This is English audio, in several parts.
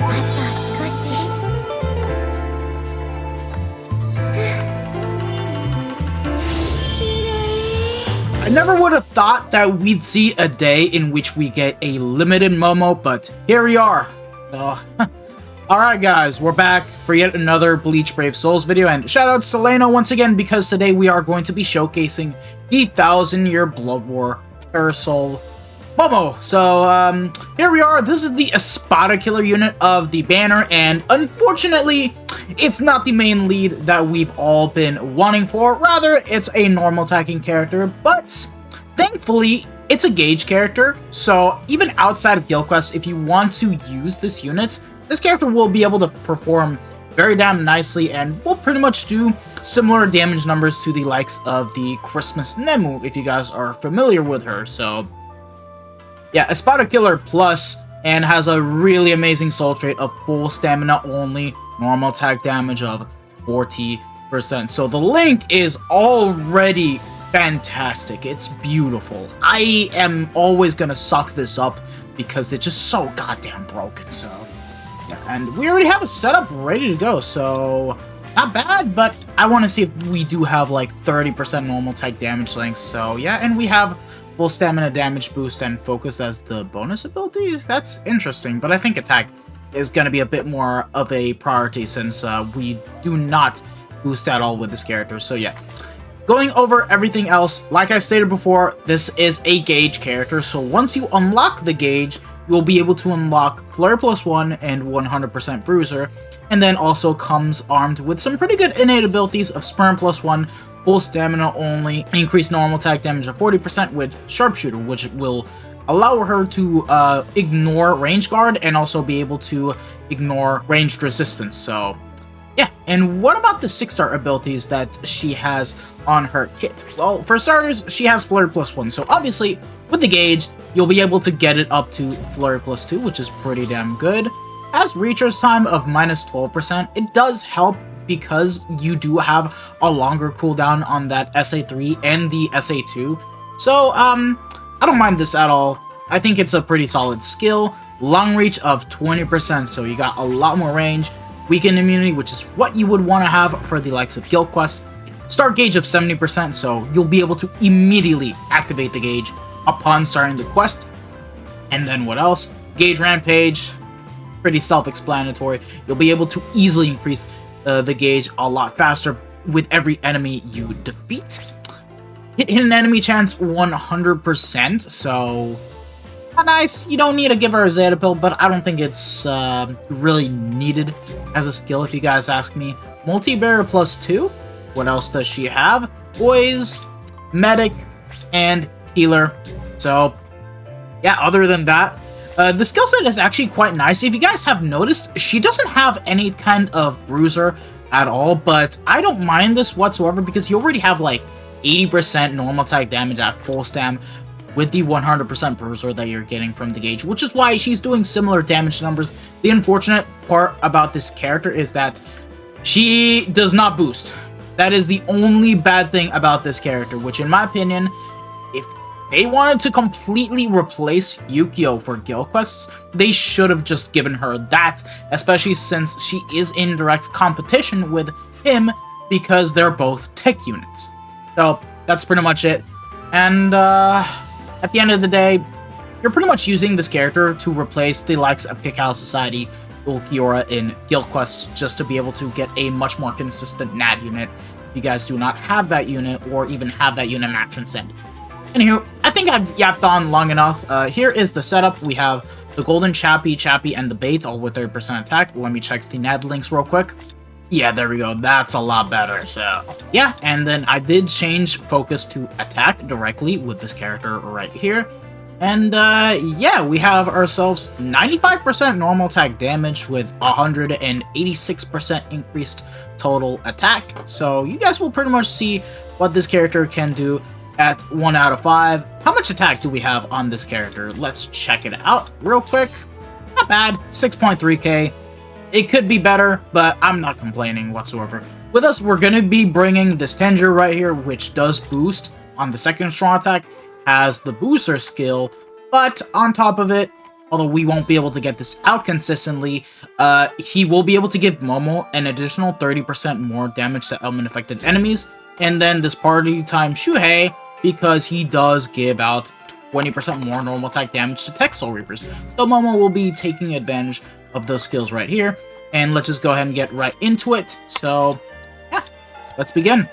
I never would have thought that we'd see a day in which we get a limited Momo, but here we are. Alright guys, we're back for yet another Bleach Brave Souls video, and shoutouts to Leno once again, because today we are going to be showcasing the 1000-year Blood War Parasol Momo. So, here we are. This is the Espada killer unit of the banner, and unfortunately, it's not the main lead that we've all been wanting for. Rather, it's a normal attacking character, but thankfully, it's a gauge character, so even outside of Guild Quests, if you want to use this unit, this character will be able to perform very damn nicely and will pretty much do similar damage numbers to the likes of the Christmas Nemu, if you guys are familiar with her. So, yeah, Espada Killer Plus, and has a really amazing soul trait of full stamina only, normal attack damage of 40%. So the link is already fantastic. It's beautiful. I am always gonna suck this up because they're just so goddamn broken. So yeah, and we already have a setup ready to go, so not bad, but I want to see if we do have like 30% normal type damage length. So yeah, and we have full stamina damage boost and focus as the bonus abilities. That's interesting, but I think attack is going to be a bit more of a priority since we do not boost at all with this character. So yeah, going over everything else, like I stated before, this is a gauge character, so once you unlock the gauge, you'll be able to unlock Flurry +1 and 100% Bruiser, and then also comes armed with some pretty good innate abilities of Sprint +1, full stamina only, increased normal attack damage of 40% with Sharpshooter, which will allow her to ignore range guard and also be able to ignore ranged resistance. So yeah, and what about the 6-star abilities that she has on her kit? Well, for starters, she has Flurry +1, so obviously with the gauge, you'll be able to get it up to Flurry +2, which is pretty damn good. Has recharge time of -12%. It does help because you do have a longer cooldown on that SA3 and the SA2. So, I don't mind this at all. I think it's a pretty solid skill. Long reach of 20%, so you got a lot more range. Weakened immunity, which is what you would want to have for the likes of Guild Quest. Start gauge of 70%, so you'll be able to immediately activate the gauge upon starting the quest. And then what else? Gauge Rampage, pretty self-explanatory. You'll be able to easily increase the gauge a lot faster with every enemy you defeat. Hit an enemy chance 100%, so nice. You don't need to give her a Zeta Pill, but I don't think it's really needed as a skill if you guys ask me. Multi-Barrier +2. What else does she have? Poise, Medic, and Healer. So yeah, other than that, the skill set is actually quite nice. If you guys have noticed, she doesn't have any kind of bruiser at all, but I don't mind this whatsoever because you already have like 80% normal attack damage at full stam with the 100% bruiser that you're getting from the gauge, which is why she's doing similar damage numbers. The unfortunate part about this character is that she does not boost. That is the only bad thing about this character, which in my opinion, if they wanted to completely replace Yukio for Guild Quests, they should have just given her that, especially since she is in direct competition with him because they're both tech units. So that's pretty much it. And at the end of the day, you're pretty much using this character to replace the likes of Cacao Society, Ulquiorra in Guild Quests, just to be able to get a much more consistent NAD unit if you guys do not have that unit or even have that unit at Transcend. Anywho, I think I've yapped on long enough. Here is the setup. We have the Golden Chappie, and the Bait, all with 30% attack. Let me check the NAD links real quick. Yeah, there we go. That's a lot better. So yeah, and then I did change focus to attack directly with this character right here. And yeah, we have ourselves 95% normal attack damage with 186% increased total attack. So you guys will pretty much see what this character can do at 1 out of 5. How much attack do we have on this character? Let's check it out real quick. Not bad, 6.3k. It could be better, but I'm not complaining whatsoever. With us, we're going to be bringing this Tanger right here, which does boost on the second strong attack, has the booster skill, but on top of it, although we won't be able to get this out consistently, he will be able to give Momo an additional 30% more damage to element-affected enemies, and then this party time Shuhei, because he does give out 20% more normal attack damage to Tech Soul Reapers. So Momo will be taking advantage of those skills right here, and let's just go ahead and get right into it. So, yeah, let's begin.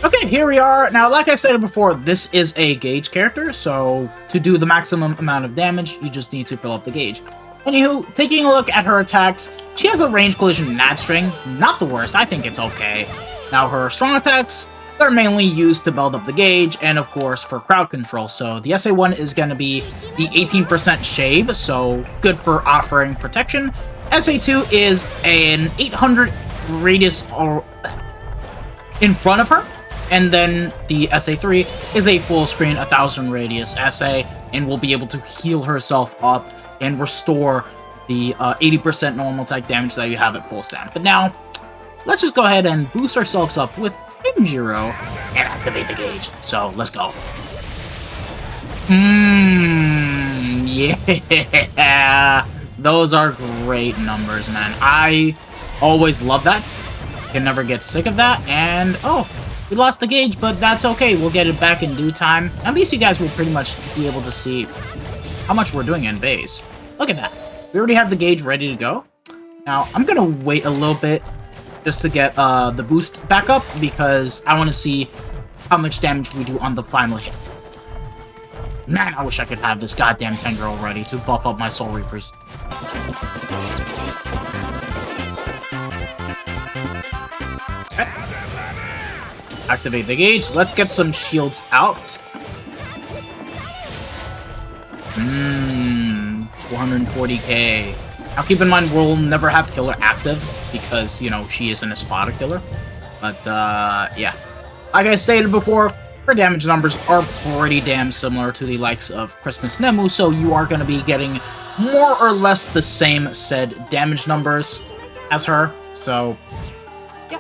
Okay, here we are. Now, like I stated before, this is a gauge character, so to do the maximum amount of damage, you just need to fill up the gauge. Anywho, taking a look at her attacks, she has a range collision NAD string. Not the worst, I think it's okay. Now, her strong attacks, they're mainly used to build up the gauge, and of course, for crowd control. So, the SA1 is going to be the 18% shave, so good for offering protection. SA2 is an 800 radius in front of her. And then the SA3 is a full screen 1000 radius SA and will be able to heal herself up and restore the 80% normal attack damage that you have at full stand. But now, let's just go ahead and boost ourselves up with Tanjiro and activate the gauge. So, let's go. Yeah. Those are great numbers, man. I always love that. Can never get sick of that. And, oh, we lost the gauge, but that's okay. We'll get it back in due time. At least you guys will pretty much be able to see how much we're doing in base. Look at that. We already have the gauge ready to go. Now, I'm going to wait a little bit just to get the boost back up because I want to see how much damage we do on the final hit. Man, I wish I could have this goddamn Tanjiro ready to buff up my Soul Reapers. Okay. Activate the gauge. Let's get some shields out. 440k. Now keep in mind, we'll never have Killer active because, you know, she is an Espada killer. But, yeah. Like I stated before, her damage numbers are pretty damn similar to the likes of Christmas Nemu, so you are going to be getting more or less the same said damage numbers as her. So, yeah.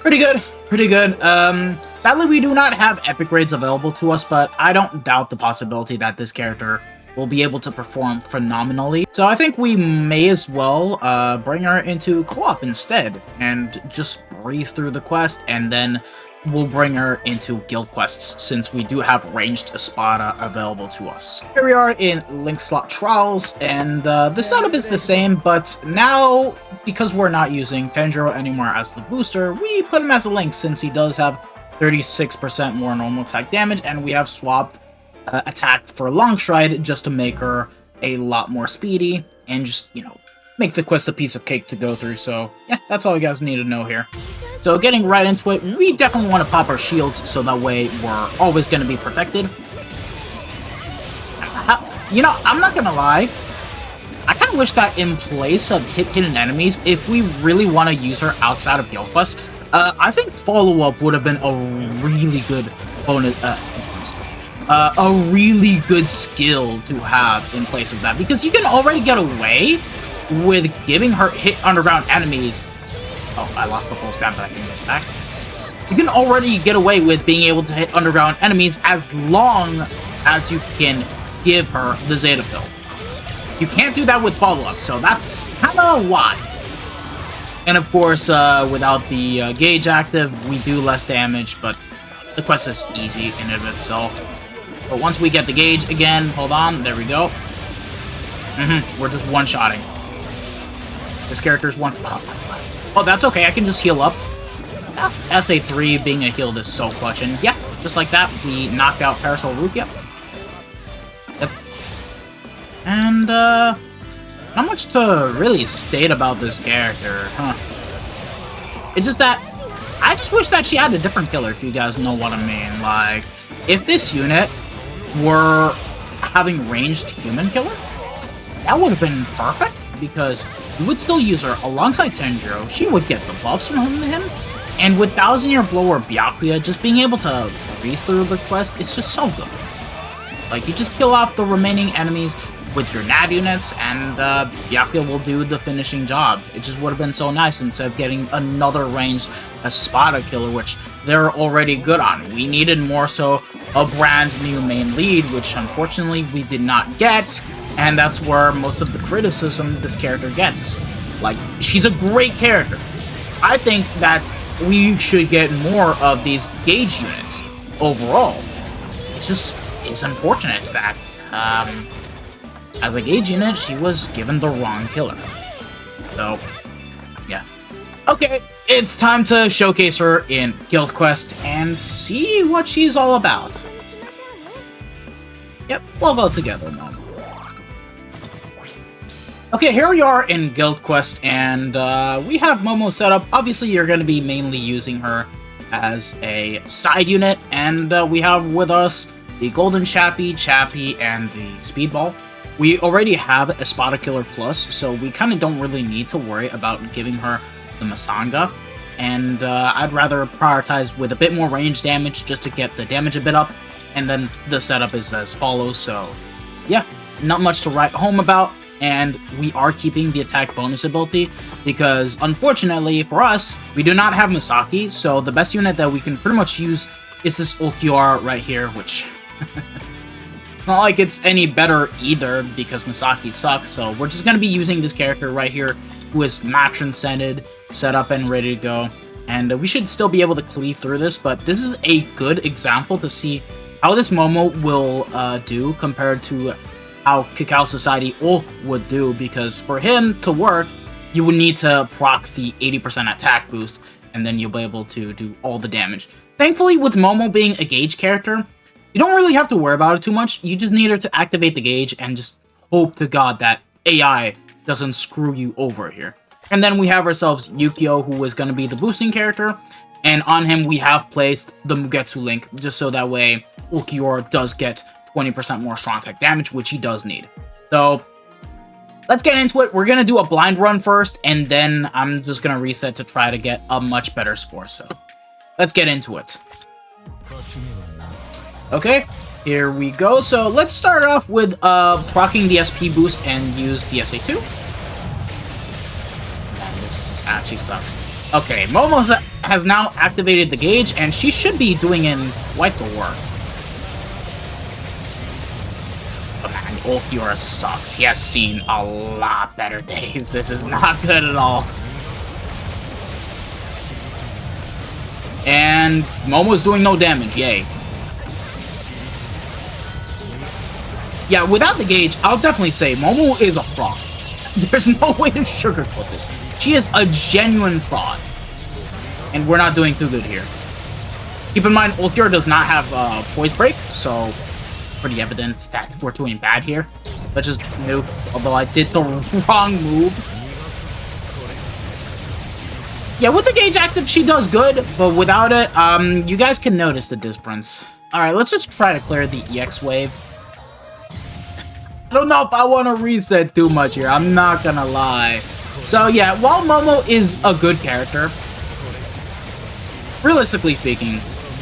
Pretty good. Pretty good. Sadly, we do not have epic grades available to us, but I don't doubt the possibility that this character will be able to perform phenomenally. So I think we may as well bring her into co-op instead and just breeze through the quest, and then we'll bring her into guild quests since we do have ranged Espada available to us. Here we are in Link Slot Trials, and the setup is the same, but now, because we're not using Tanjiro anymore as the booster, we put him as a Link since he does have 36% more normal attack damage, and we have swapped attack for Long Stride just to make her a lot more speedy and just, you know, make the quest a piece of cake to go through. So, yeah, that's all you guys need to know here. So getting right into it, we definitely want to pop our shields so that way we're always going to be protected. You know, I'm not going to lie. I kind of wish that in place of hidden enemies, if we really want to use her outside of Guild Quest, I think follow-up would have been a really good bonus, a really good skill to have in place of that. Because you can already get away with giving her hit underground enemies. Oh, I lost the full stat, but I can get it back. You can already get away with being able to hit underground enemies as long as you can give her the Zeta Pill. You can't do that with follow-up, so that's kind of why. And of course, without the gauge active, we do less damage, but the quest is easy in and of itself. But once we get the gauge again, hold on, there we go. We're just one-shotting. This character's one... Oh, that's okay, I can just heal up. SA3 being a healed is so clutch, and yeah, just like that, we knocked out Parasol Rukia. Yep. And, not much to really state about this character, huh? It's just that, I just wish that she had a different killer, if you guys know what I mean. Like, if this unit were having ranged human killer, that would have been perfect. Because you would still use her alongside Tanjiro, she would get the buffs from him, and with 1000-Year Blow or Byakuya, just being able to breeze through the quest, it's just so good. Like, you just kill off the remaining enemies with your NAD units, and Byakuya will do the finishing job. It just would have been so nice instead of getting another ranged Espada killer, which they're already good on. We needed more so a brand new main lead, which unfortunately we did not get, and that's where most of the criticism this character gets. Like, she's a great character. I think that we should get more of these gauge units overall. It just is unfortunate that, as a gauge unit, she was given the wrong killer. So, yeah. Okay, it's time to showcase her in Guild Quest and see what she's all about. Yep, we'll go together, Momo. Okay, here we are in Guild Quest, and we have Momo set up. Obviously, you're going to be mainly using her as a side unit, and we have with us the Golden Chappie, and the Speedball. We already have Espada Killer Plus, so we kind of don't really need to worry about giving her the Masanga, and I'd rather prioritize with a bit more range damage just to get the damage a bit up, and then the setup is as follows. So yeah, not much to write home about, and we are keeping the attack bonus ability because unfortunately for us, we do not have Misaki, so the best unit that we can pretty much use is this Ulquiorra right here, which not like it's any better either because Misaki sucks, so we're just going to be using this character right here who is match-transcended, set up and ready to go. And we should still be able to cleave through this, but this is a good example to see how this Momo will do compared to how Cacao Society Ulk would do, because for him to work, you would need to proc the 80% attack boost, and then you'll be able to do all the damage. Thankfully, with Momo being a gauge character, you don't really have to worry about it too much. You just need her to activate the gauge and just hope to God that AI doesn't screw you over here. And then we have ourselves Yukio, who is going to be the boosting character, and on him we have placed the Mugetsu link, just so that way Ulquiorra does get 20% more strong attack damage, which he does need. So let's get into it. We're going to do a blind run first, and then I'm just going to reset to try to get a much better score. So let's get into it. Okay, here we go. So let's start off with proccing the SP boost and use the SA2. Man, this actually sucks. Okay, Momo has now activated the gauge, and she should be doing in quite the work. But man, Ulquiorra sucks. He has seen a lot better days. This is not good at all. And Momo's doing no damage, yay. Yeah, without the gauge, I'll definitely say Momo is a fraud. There's no way to sugarcoat this. She is a genuine fraud. And we're not doing too good here. Keep in mind, Ulquiorra does not have Poise Break, so pretty evident that we're doing bad here. Let's just nuke, although I did the wrong move. Yeah, with the gauge active, she does good, but without it, you guys can notice the difference. Alright, let's just try to clear the EX wave. I don't know if I want to reset too much here, I'm not gonna lie. So yeah, while Momo is a good character, realistically speaking,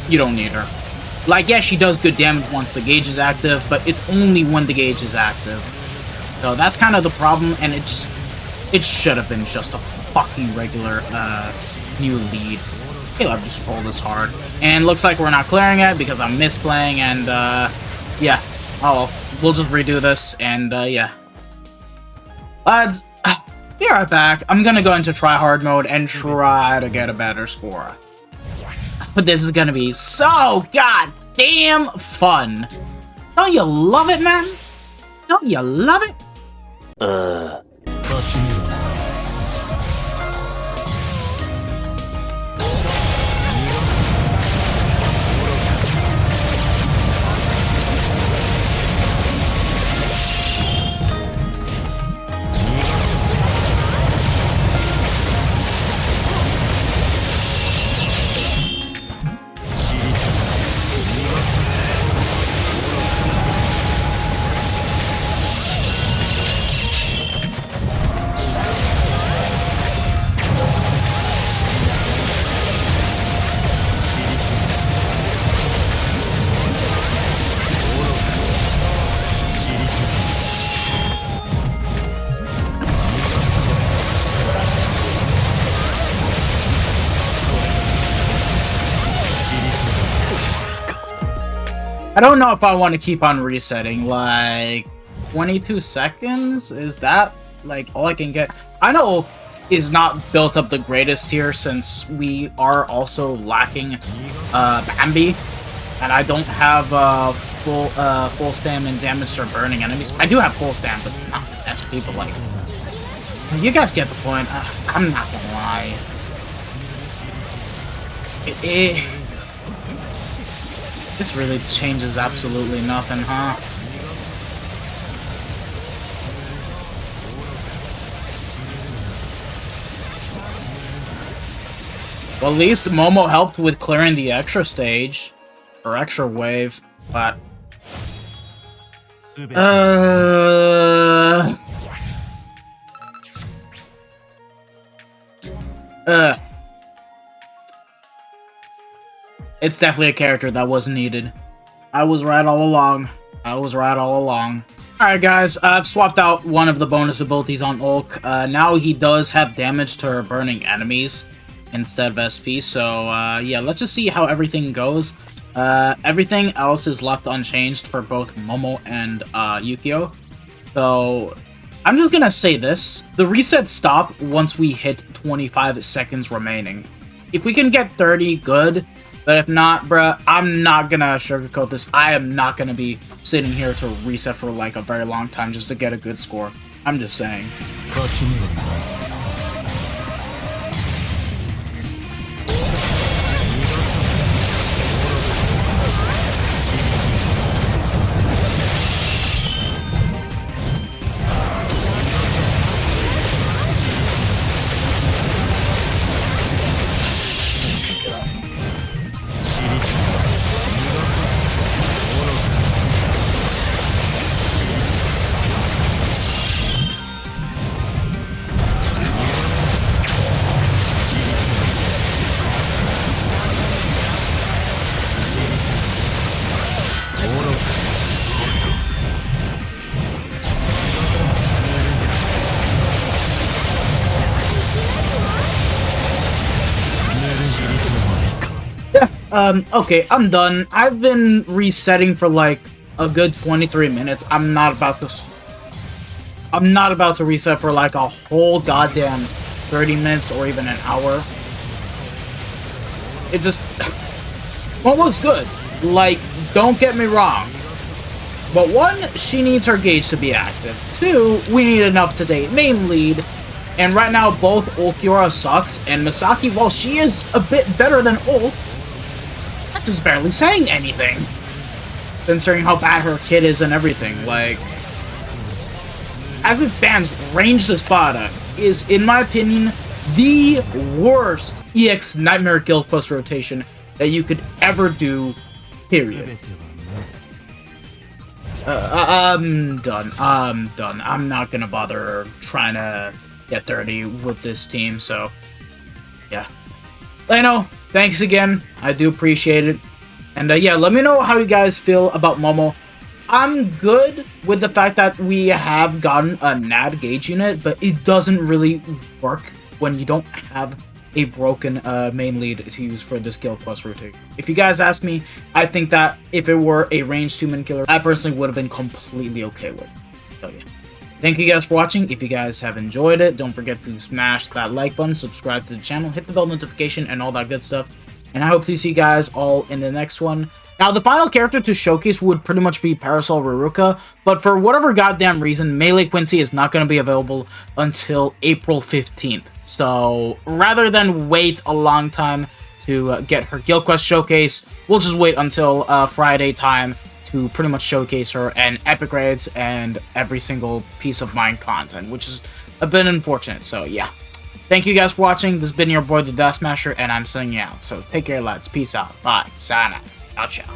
you don't need her. Like, yeah, she does good damage once the gauge is active, but it's only when the gauge is active. So that's kind of the problem, and it should have been just a fucking regular new lead. Okay, I've just rolled this hard. And looks like we're not clearing it because I'm misplaying, and yeah. Oh, we'll just redo this, and yeah. Lads, be right back. I'm gonna go into try-hard mode and try to get a better score. But this is gonna be so goddamn fun. Don't you love it, man? Don't you love it? I don't know if I want to keep on resetting. Like, 22 seconds? Is that, like, all I can get? I know is not built up the greatest here since we are also lacking Bambi. And I don't have full stam and damage to burning enemies. I do have full stam, but not the best people like. You guys get the point. I'm not gonna lie. This really changes absolutely nothing, huh? Well, at least Momo helped with clearing the extra stage. Or extra wave, but... It's definitely a character that wasn't needed. I was right all along. Alright guys, I've swapped out one of the bonus abilities on Ulk. Now he does have damage to burning enemies instead of SP, so yeah, let's just see how everything goes. Everything else is left unchanged for both Momo and Yukio. So, I'm just gonna say this. The resets stop once we hit 25 seconds remaining. If we can get 30, good. But if not, bruh, I'm not gonna sugarcoat this. I am not gonna be sitting here to reset for like a very long time just to get a good score. I'm just saying. Okay, I'm done. I've been resetting for like a good 23 minutes. I'm not about to reset for like a whole goddamn 30 minutes or even an hour. It just... Momo's good. Like, don't get me wrong. But one, she needs her gauge to be active. Two, we need an up-to-date main lead. And right now, both Ulquiorra sucks, and Misaki, while she is a bit better than Ult, that's just barely saying anything. Considering how bad her kit is and everything, like... As it stands, Ranged Espada is, in my opinion, the worst EX Nightmare Guild Quest rotation that you could ever do, period. I'm done. I'm not gonna bother trying to get 30 with this team, so... Yeah. Lano, thanks again. I do appreciate it. And yeah, let me know how you guys feel about Momo. I'm good with the fact that we have gotten a NAD gauge unit, but it doesn't really work when you don't have a broken main lead to use for this guild quest rotation. If you guys ask me, I think that if it were a ranged 2-man killer, I personally would have been completely okay with it. So yeah. Thank you guys for watching. If you guys have enjoyed it, don't forget to smash that like button, subscribe to the channel, hit the bell notification, and all that good stuff. And I hope to see you guys all in the next one. Now, the final character to showcase would pretty much be Parasol Ruruka, but for whatever goddamn reason, Melee Quincy is not going to be available until April 15th. So, rather than wait a long time to get her Guild Quest showcase, we'll just wait until Friday time to pretty much showcase her and epic raids and every single piece of mine content, which is a bit unfortunate, so yeah. Thank you guys for watching. This has been your boy, the Death Smasher, and I'm signing out. So take care, lads. Peace out. Bye. Sayonara. Ciao, ciao.